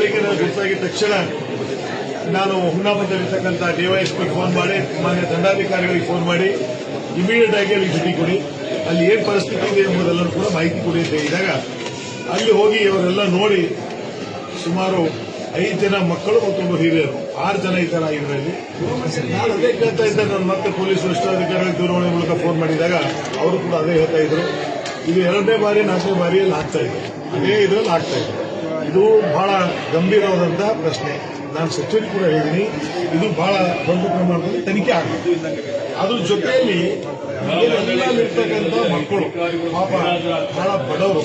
ಬೆಳಿಗ್ಗೆ ನನಗೆ ಗೊತ್ತಾಗಿದ ತಕ್ಷಣ ನಾನು ಹುನ್ನಾಪದಲ್ಲಿರ್ತಕ್ಕಂಥ ಡಿವೈಎಸ್ಪಿ ಫೋನ್ ಮಾಡಿ ಮಾನ್ಯ ದಂಡಾಧಿಕಾರಿಗಳಿಗೆ ಫೋನ್ ಮಾಡಿ ಇಮಿಡಿಯೇಟ್ ಆಗಿ ಅಲ್ಲಿ ಭೇಟಿ ಕೊಡಿ, ಅಲ್ಲಿ ಏನು ಪರಿಸ್ಥಿತಿ ಇದೆ ಎಂಬುದೆಲ್ಲರೂ ಕೂಡ ಮಾಹಿತಿ ಕೊಡಿ ಅಂತ ಹೇಳಿದಾಗ ಅಲ್ಲಿ ಹೋಗಿ ಅವರೆಲ್ಲ ನೋಡಿ ಸುಮಾರು 5 ಜನ ಮಕ್ಕಳು ಮತ್ತು ಹಿರಿಯರು 6 ಜನ ಇದ್ದಾರೆ ಇದರಲ್ಲಿ. ನಾನು ಅದೇ ಕೇಳ್ತಾ ಇದ್ದೆ, ನಾನು ಮತ್ತೆ ಪೊಲೀಸ್ ವರಿಷ್ಠಾಧಿಕಾರಿಗಳಿಗೆ ದೂರವಾಣಿ ಮೂಲಕ ಫೋನ್ ಮಾಡಿದಾಗ ಅವರು ಕೂಡ ಅದೇ ಹೇಳ್ತಾ ಇದ್ರು, ಇದು 2ನೇ ಬಾರಿ 4ನೇ ಬಾರಿಯಲ್ಲಿ ಆಗ್ತಾ ಇದೆ, ಅದೇ ಇದರಲ್ಲಿ ಆಗ್ತಾ ಇದೆ. ಇದು ಬಹಳ ಗಂಭೀರವಾದಂತಹ ಪ್ರಶ್ನೆ. ನಾನು ಸಚಿವರಿಗೆ ಕೂಡ ಹೇಳಿದ್ದೀನಿ, ಇದು ಬಹಳ ದೊಡ್ಡ ಪ್ರಮಾಣದಲ್ಲಿ ತನಿಖೆ ಆಗಬೇಕು. ಅದ್ರ ಜೊತೆಯಲ್ಲಿ ಇರ್ತಕ್ಕಂಥ ಮಕ್ಕಳು ಪಾಪ ಬಹಳ ಬಡವರು,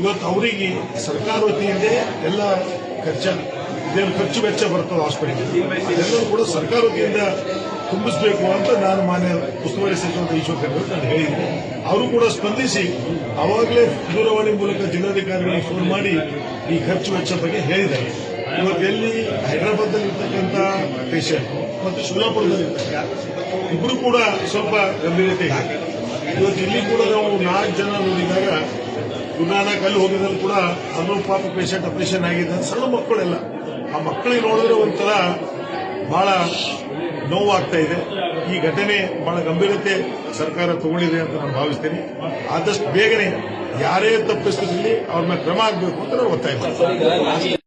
ಇವತ್ತು ಅವರಿಗೆ ಸರ್ಕಾರ ವತಿಯಿಂದ ಎಲ್ಲ ಇದೇನು ಖರ್ಚು ವೆಚ್ಚ ಬರ್ತದೆ ಹಾಸ್ಪಿಟಲ್, ಅದೆಲ್ಲರೂ ಕೂಡ ಸರ್ಕಾರ ವತಿಯಿಂದ ತುಂಬಿಸಬೇಕು ಅಂತ ನಾನು ಮಾನ್ಯ ಉಸ್ತುವಾರಿ ಸಚಿವ ಈಶ್ವರ್ ನಾನು ಹೇಳಿದ್ದೆ. ಅವರು ಕೂಡ ಸ್ಪಂದಿಸಿ ಅವಾಗಲೇ ದೂರವಾಣಿ ಮೂಲಕ ಜಿಲ್ಲಾಧಿಕಾರಿಗಳಿಗೆ ಫೋನ್ ಮಾಡಿ ಈ ಖರ್ಚು ವೆಚ್ಚ ಬಗ್ಗೆ ಹೇಳಿದ್ದಾರೆ. ಇವತ್ತು ಎಲ್ಲಿ ಹೈದರಾಬಾದ್ನಲ್ಲಿ ಇರ್ತಕ್ಕಂಥ ಪೇಷಂಟ್ ಮತ್ತು ಶಿವಲಾಪುರದಲ್ಲಿ ಇಬ್ಬರು ಕೂಡ ಸ್ವಲ್ಪ ಗಂಭೀರತೆ ಇದೆ. ಇವತ್ತು ಇಲ್ಲಿ ಕೂಡ ನಾವು 4 ಜನ ನೋಡಿದಾಗ ಗುರುನಾನಕ್ ಅಲ್ಲಿ ಹೋಗಿದ್ದಲ್ಲಿ ಕೂಡ ಅದು ಪಾಪ ಪೇಷಂಟ್ ಆಪರೇಷನ್ ಆಗಿದೆ, ಸಣ್ಣ ಮಕ್ಕಳೆಲ್ಲ. ಆ ಮಕ್ಕಳಿಗೆ ನೋಡಿದ್ರೆ ಒಂಥರ ಬಹಳ ನೋವಾಗ್ತಾ ಇದೆ. ಈ ಘಟನೆ ಬಹಳ ಗಂಭೀರತೆ ಸರ್ಕಾರ ತಗೊಂಡಿದೆ ಅಂತ ನಾನು ಭಾವಿಸ್ತೇನೆ. ಆದಷ್ಟು ಬೇಗನೆ ಯಾರೇ ತಪ್ಪಿಸ್ತಿರಲಿ ಅವ್ರ ಮೇಲೆ ಕ್ರಮ ಆಗಬೇಕು ಅಂತ ನಾನು ಒತ್ತಾಯ ಮಾಡ್ತೀನಿ.